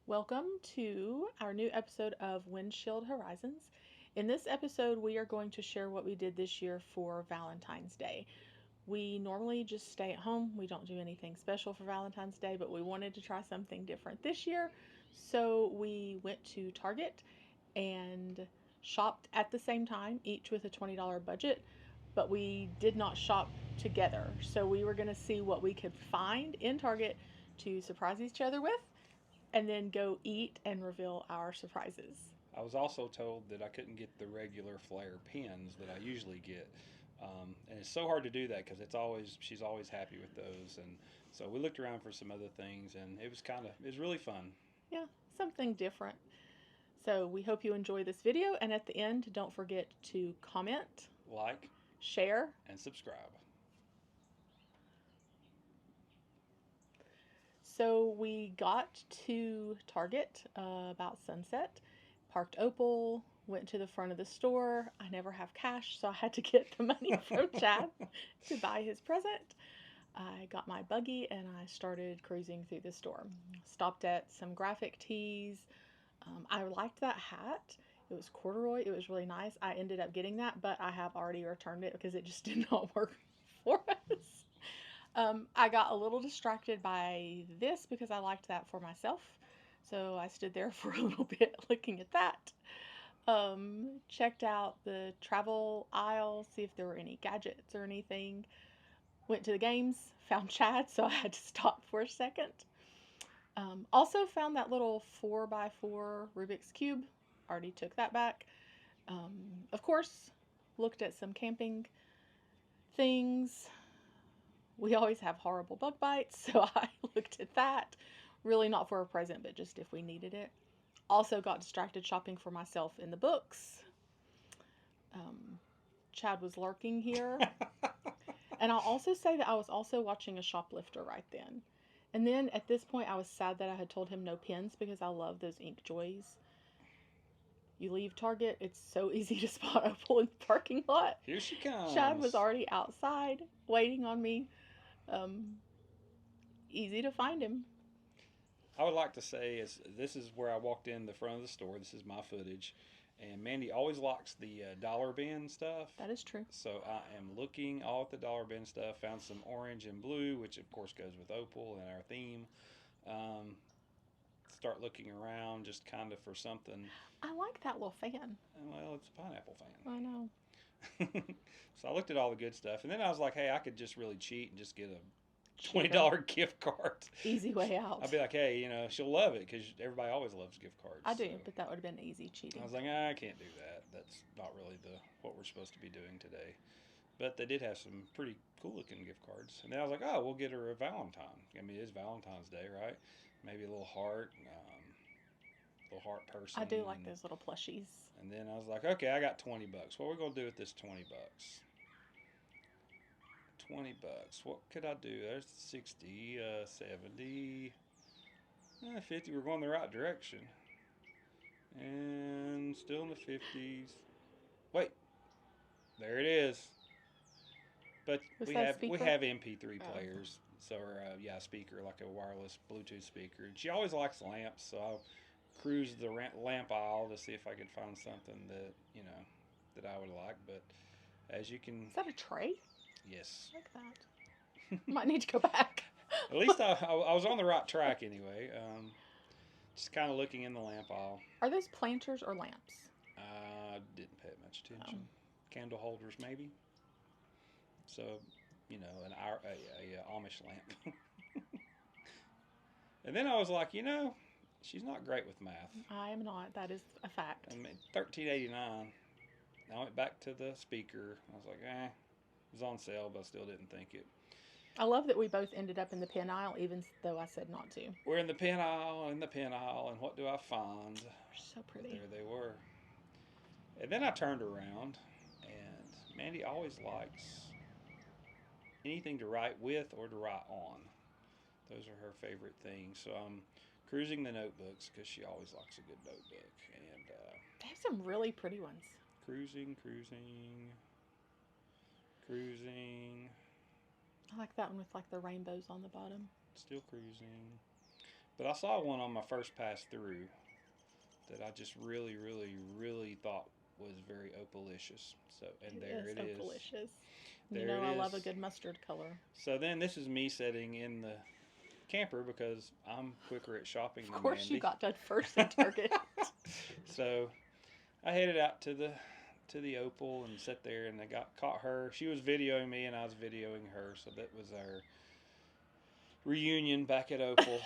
Welcome to our new episode of Windshield Horizons. In this episode, we are going to share what we did this year for Valentine's Day. We normally just stay at home. We don't do anything special for Valentine's Day, but we wanted to try something different this year. So we went to Target and shopped at the same time, each with a $20 budget, but we did not shop together. So we were going to see what we could find in Target to surprise each other with and then go eat and reveal our surprises. I was also told that I couldn't get the regular flare pins that I usually get, and it's so hard to do that because she's always happy with those, and so we looked around for some other things, and it was really fun. Yeah, something different. So we hope you enjoy this video, and at the end, don't forget to comment, Like share. and subscribe. So we got to Target about sunset, parked Opal, went to the front of the store. I never have cash, so I had to get the money from Chad to buy his present. I got my buggy and I started cruising through the store. Stopped at some graphic tees. I liked that hat. It was corduroy. It was really nice. I ended up getting that, but I have already returned it because it just did not work for us. I got a little distracted by this because I liked that for myself. So I stood there for a little bit looking at that. Checked out the travel aisle, see if there were any gadgets or anything. Went to the games, found Chad, so I had to stop for a second. Also found that little 4x4 Rubik's Cube. Already took that back. Of course, looked at some camping things. We always have horrible bug bites, so I looked at that. Really not for a present, but just if we needed it. Also got distracted shopping for myself in the books. Chad was lurking here. And I'll also say that I was also watching a shoplifter right then. And then at this point, I was sad that I had told him no pins because I love those ink joys. You leave Target, it's so easy to spot Opal in the parking lot. Here she comes. Chad was already outside waiting on me. Um, Easy to find him. I would like to say this is where I walked in the front of the store. This is my footage, and Mandy always locks the dollar bin stuff. That is true. So I am looking all at the dollar bin stuff. Found some orange and blue, which of course goes with Opal and our theme. Um, Start looking around just kind of for something. I like that little fan. Well, it's a pineapple fan. I know. So I looked at all the good stuff, and then I was like, hey, I could just really cheat and just get a Cheaper. $20 gift card. Easy way out. I'd be like, hey, she'll love it because everybody always loves gift cards. I do, so. but that would have been easy cheating. I was like, I can't do that. That's not really what we're supposed to be doing today. But they did have some pretty cool looking gift cards. And then I was like, oh, we'll get her a Valentine. I mean, it is Valentine's Day, right? Maybe a little heart person. I do like those little plushies. And then I was like, okay, I got $20. What are we going to do with this $20? $20. What could I do? There's 60, 70, 50. We're going the right direction. And still in the 50s. Wait. There it is. But we have MP3 players. So speaker, like a wireless Bluetooth speaker. And she always likes lamps, so I'll cruise the lamp aisle to see if I could find something that I would like. But as you can, Is that a tray? yes, I like that. Might need to go back. At least I was on the right track anyway. Just kind of looking in the lamp aisle. Are those planters or lamps? I didn't pay much attention. Candle holders, maybe. So, a Amish lamp. And then I was like, she's not great with math. I am not. That is a fact. I mean, $13.89. I went back to the speaker. I was like, it was on sale, but I still didn't think it. I love that we both ended up in the pen aisle, even though I said not to. We're in the pen aisle, and what do I find? They're so pretty. There they were. And then I turned around, and Mandy always likes anything to write with or to write on. Those are her favorite things. So I'm cruising the notebooks because she always likes a good notebook. And they have some really pretty ones. Cruising. I like that one with like the rainbows on the bottom. Still cruising. But I saw one on my first pass through that I just really, really, really thought was very opalicious. So, and there it is. Opalicious. There you know it I is. love a good mustard color. So then this is me sitting in the camper because I'm quicker at shopping than Mandy. Of course, you got done first at Target. So I headed out to the Opal and sat there, and I caught her. She was videoing me, and I was videoing her. So that was our reunion back at Opal.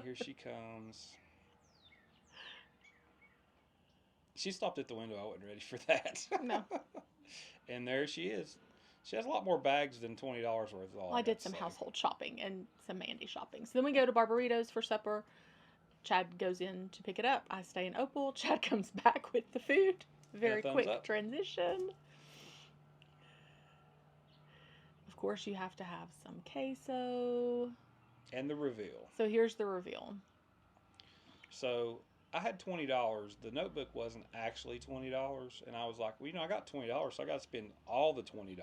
Here she comes. She stopped at the window. I wasn't ready for that. No. And there she is. She has a lot more bags than $20 worth. I did some household shopping and some Mandy shopping. So then we go to Barbaritos for supper. Chad goes in to pick it up. I stay in Opal. Chad comes back with the food. Very quick transition. Of course, you have to have some queso. And the reveal. So here's the reveal. So I had $20. The notebook wasn't actually $20, and I was like, well, I got $20, so I got to spend all the $20.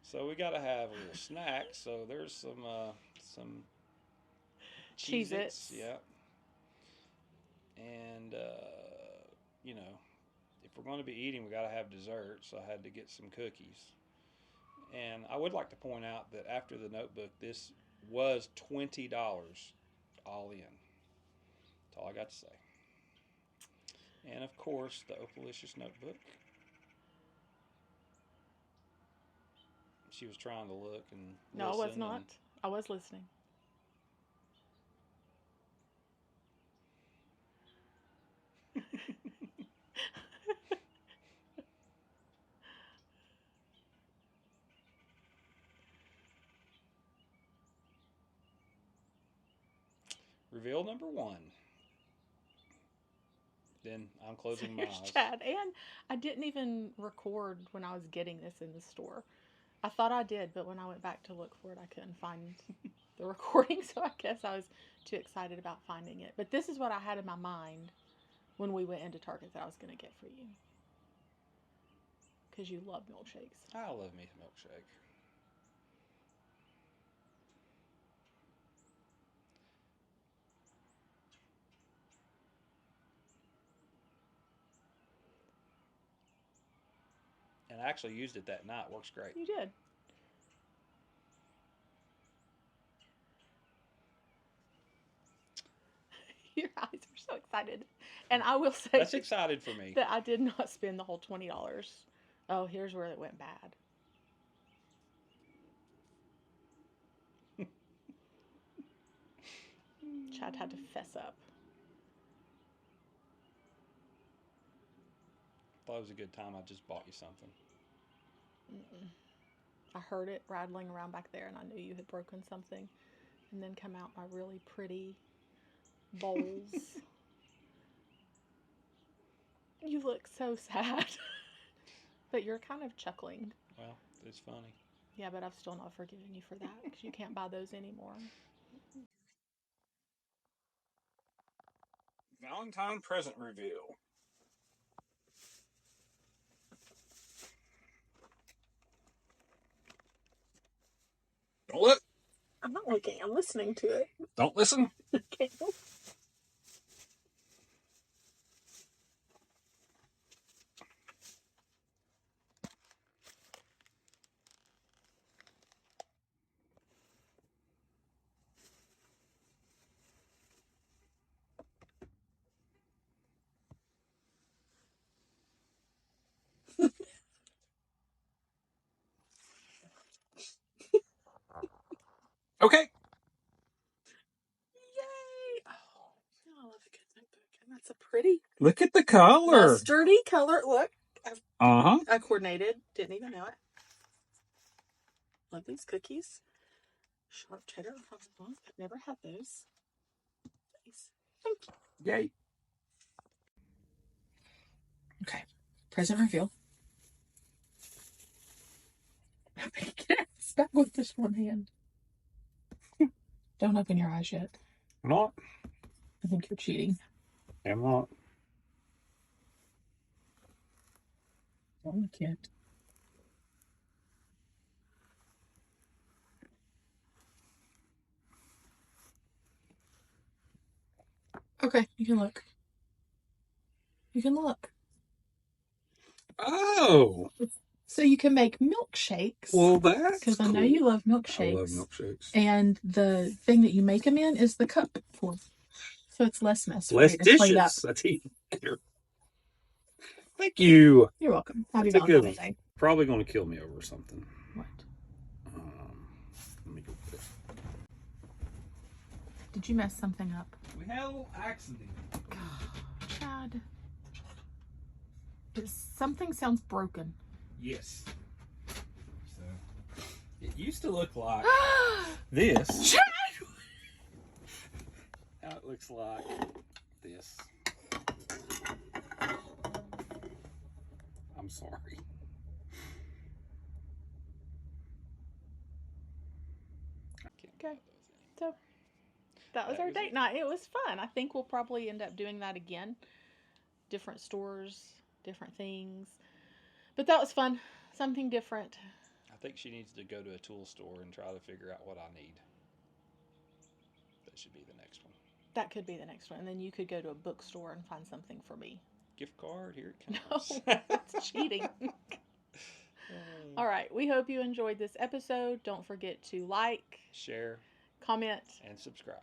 So we got to have a little snack. So there's some Cheez-Its, yeah. And if we're going to be eating, we got to have dessert. So I had to get some cookies. And I would like to point out that after the notebook, this was $20 all in. That's all I got to say. And of course, the Opalicious notebook. She was trying to look and listen. No, I was not. I was listening. Reveal number 1. Then I'm closing my eyes. Chad. And I didn't even record when I was getting this in the store. I thought I did, but when I went back to look for it, I couldn't find the recording. So I guess I was too excited about finding it. But this is what I had in my mind when we went into Target that I was going to get for you. Because you love milkshakes. I love me a milkshake. And I actually used it that night. Works great. You did. Your eyes are so excited. And I will say that's excited for me. That I did not spend the whole $20. Oh, here's where it went bad. Chad had to fess up. Thought it was a good time. I just bought you something. Mm-mm. I heard it rattling around back there, and I knew you had broken something. And then come out my really pretty bowls. You look so sad. But you're kind of chuckling. Well, it's funny. Yeah, but I've still not forgiven you for that because you can't buy those anymore. Valentine present reveal. Don't look. I'm not looking. I'm listening to it. Don't listen. Okay. Okay. Yay! Oh, I love a good notebook. And that's a pretty. Look at the color. Mustardy color. Look. I coordinated. Didn't even know it. Love these cookies. Sharp cheddar. I've never had those. Nice. Thank you. Yay. Okay. Present reveal. It's back with this one hand. Don't open your eyes yet. I'm not. I think you're cheating. I'm not. Don't look yet. Okay, you can look. You can look. Oh. So you can make milkshakes. Well, that's because cool. I know you love milkshakes. I love milkshakes. And the thing that you make them in is the cup for. So it's less mess. Less for you to clean up. dishes. That's even better. Thank you. You're welcome. Happy That's a good Valentine's one. Day. Probably going to kill me over something. What? Let me go get it. Did you mess something up? We had a little accident. Chad. Something sounds broken. Yes. So it used to look like this. Chad! Now it looks like this. I'm sorry. Okay. So that was our date night. It was fun. I think we'll probably end up doing that again. Different stores, different things. But that was fun. Something different. I think she needs to go to a tool store and try to figure out what I need. That should be the next one. That could be the next one. And then you could go to a bookstore and find something for me. Gift card, here it comes. No, that's cheating. All right. We hope you enjoyed this episode. Don't forget to like, share, comment, and subscribe.